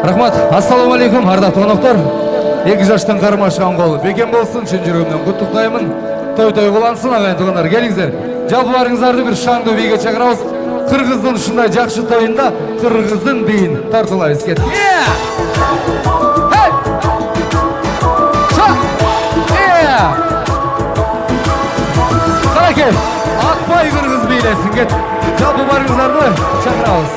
Рахмат, ассаламу алейкум, ардактуу коноктор. 2 жаштан кармашкан кол бекем болсун, чын жүрөгүмдөн куттуктаймын. Той кылансын, агайын туугандар, келиңиздер. Жалпы барыңыздарды бир шаңдуу бийге чакырабыз. Кыргыздын ушундай жакшы тоюнда кыргыздын биин тартуулайбыз. Кет. Каракел, атпай кыргыз бийлесин, кет. Жалпы барыңыздарды чакырабыз.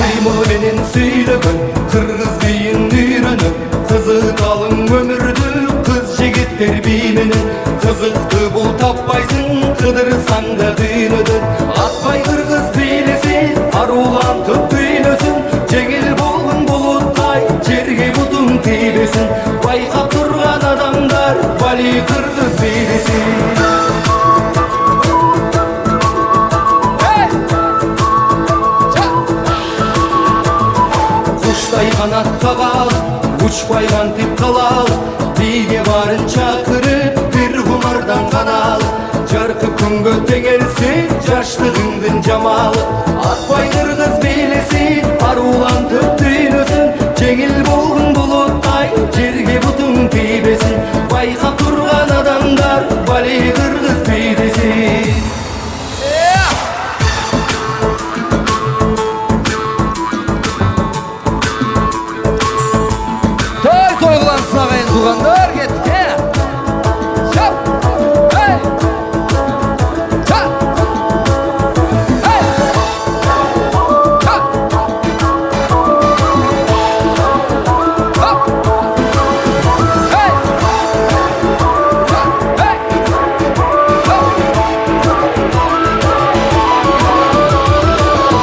Кыймыл менен сүйлөгөн кыргыз бийин үйрөнөп, кызыкталың өмүрдү кыз жигиттер бий менен. Кызыкты бул таппайсың, кыдырсаң да дүйнөдөн. Атпай кыргыз бийлеси арулантып дүйнөсүн. Жеңил болгон булуттай жерге бутуң тийбесин. Байкап турган адамдар бали кыргыз бийлеси. Канат кагал, учпай кантип калал. Бийге барын чакырып, бир кумардан канал. Жаркып күнгө теңелсин, жаштыгыңдын жамалы. Атпай кыргыз бийлеси, арулантып дүйнөсүн. Жеңил болгон булуттай, жерге бутуң тийбесин. Байкап турган адамдар, бали кыргыз бийлеси. Тугандар, кетке. Шап. Hey. Чап. Hey. Чап. Чап. Hey. Чап. Hey.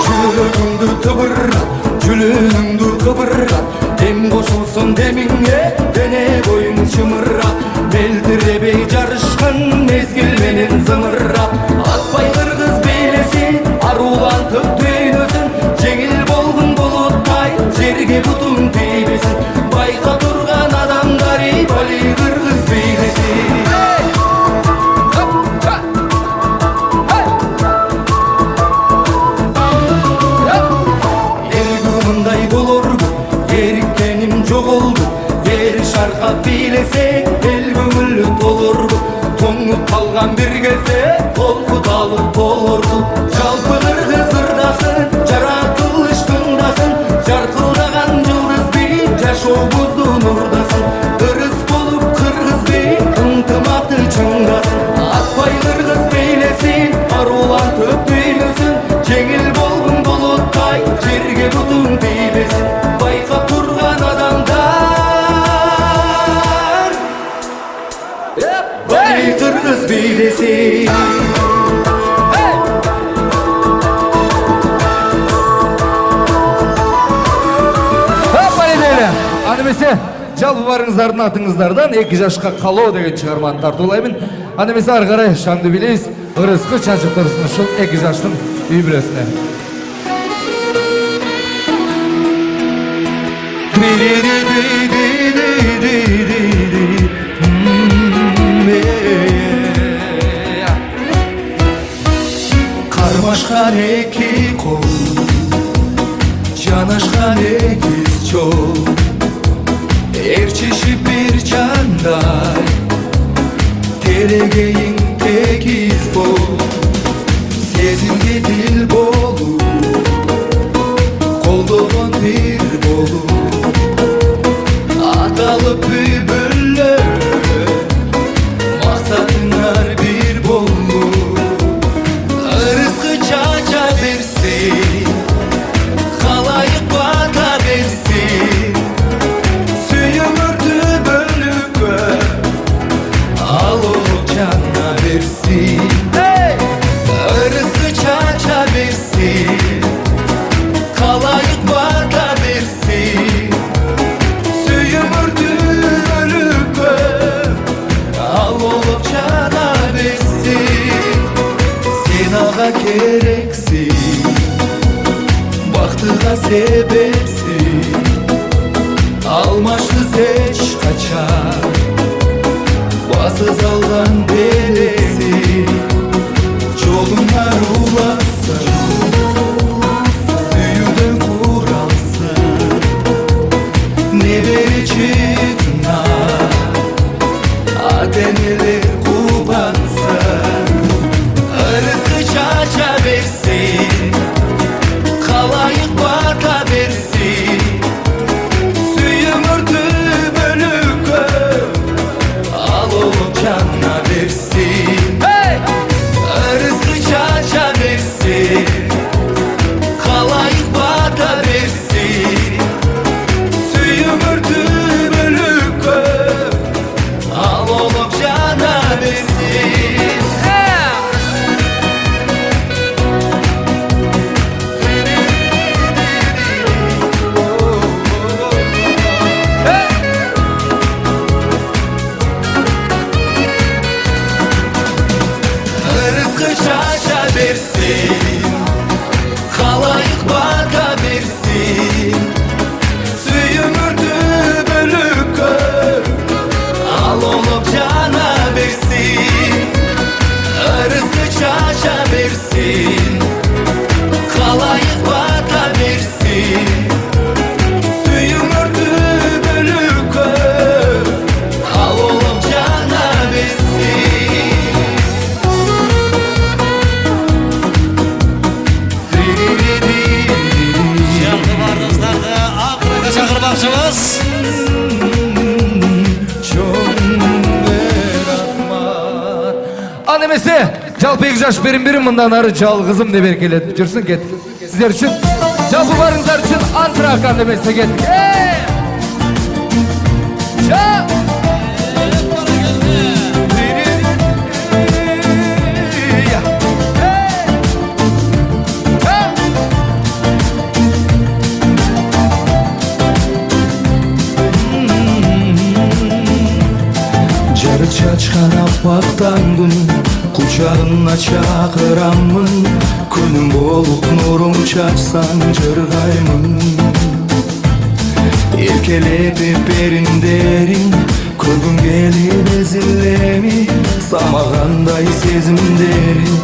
Жүрөгүңдү тыбырат, жүрөгүңдү кыбырат. Дем кошулсун демиңе, дене боюң чымырап. Мелдиребей жарышкан мезгил менен зымырап. Атпай кыргыз бийлеси арулантып дүйнөсүн. Жеңил болгон булуттай жерге бутуң тийбесин. Байка турган адамдар бали кыргыз бийлеси. Элгүү мындай болорду, эриккеним жоголду. Эр шаркап бийлесек, эл көңүлү толорду. Тоңуп калган бир кезде толкуталып болорду. Жалпы кыргыз ырдасын, жаратылыштындасын. Жаркылдаган жылдыз бийин жашообуздун урдасын. Ырыс болуп кыргыз бийин ынтымакты чыңдасын. Атпай кыргыз бийлесин арулантып дүйнөсүн. Жеңил болгон булуттай жерге бутуң тийбесин. Байкап турган адамдар бали кыргыз бийлеси. Аны эмесе жалпы барыңыздардын атыңыздардан 2 жашка калоо деген чыгарманы тартуулаймын. Аны эмесе ары карай шаңды билейбиз. Ырыскы чачып турсын ушул 2 жаштын үй бүлөсүнө. Кармашкан эки кол, жанашкан экиз жол. Ээрчишип бир жандай, терегейиң текиз бол. Сезимге дил болуп, колдогон бир болуп. Аталып бүлө, максатыңар бир болуп. Ырыскы чача берсин, калайык бата берсин. Сүйүмүрдү бөлүккө, алып жана берсин. Ырыскы чача берсин, калайык бата берсин. Сүйүмүрдү бөлүккө, алып жана берсин. Сен ага керексиң, бактыга себепсиң. Алмашты эч качан, басыз алган бересиң. Жолуңар уласын, versin, halayık baka versin. Süyümürdü bölük kör, al olup cana versin. Arızlı çaşa versin, halayık baka versin. Süyümürdü bölük kör, al olup cana versin. Şarkı varlıqlarda Akırga çağırmakçımız. Çok rahmat. An emese, жалпы 2 жаш берим мындан ары жалгызым деп эркелетип жүрсүн кеттик. Сиздер үчүн, жалпы барыңыздар үчүн антрак ан эмесе кеттик. Жарык чачкан аппактан күн кучагына чакырамын. Күнүм болуп нурун чачсаң жыргаймын. Эркелеп периндерин көргүм келип эзилеми, самагандай сезимдерин.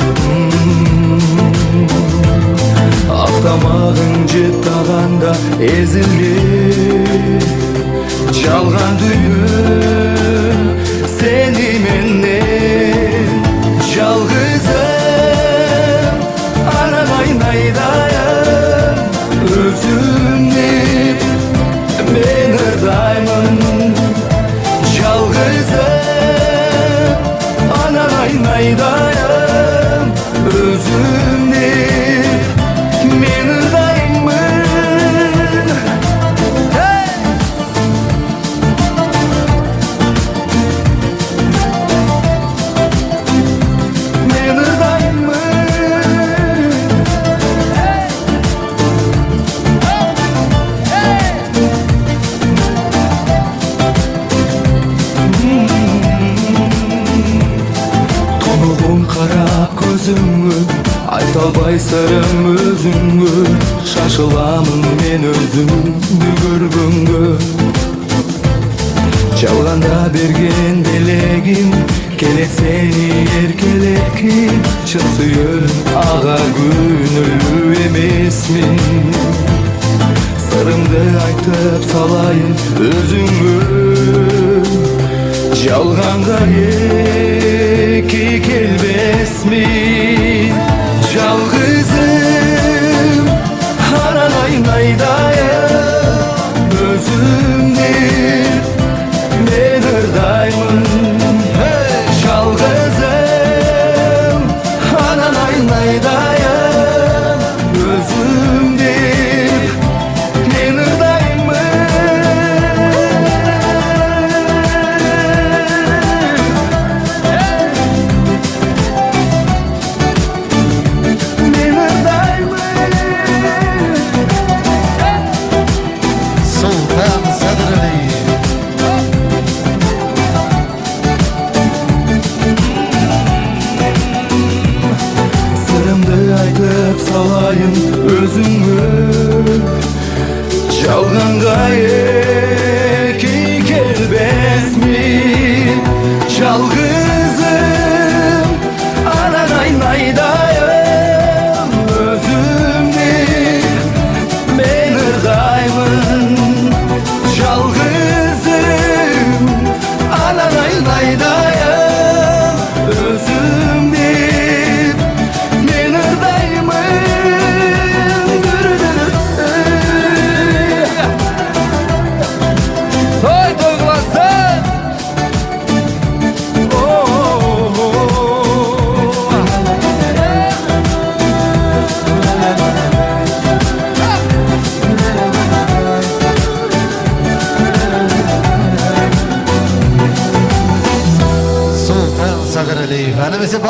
Автамагың жыттаганда эзилип жалган дүйнө seni menden жалгызым, арамай найдайым. Өзүмдү мен ырдаймын, жалгызым, арамай найдайым. Өзүмдү мен ырдаймын. Айта албай сырым өзүңгө, шашыламын мен өзүмдү көргөнгө. Жалганда берген белегим, келет сени эркелеткин. Чын сүйөн ага күнөөлүү эмесмин. Сырымды айтып салайын өзүңгө, жалганга эки келбесмин. Жалгызым, аранай найдайым. Өзүмдү мен ырдаймын. Жалгызым, аранай найдайым. Өзүмдү мен ырдаймын. Sultan Sadıraliyev. Sırımdı aytıp salayın özüngö, жалганга эки келбесмин. Жалгызым, аранай найдайым. Өзүмдү мен ырдаймын. Жалгызым, аранай найдайым. Өзүмдү мен ырдаймын. Той кыласың. Sultan Sadıraliyev. Hanımefendi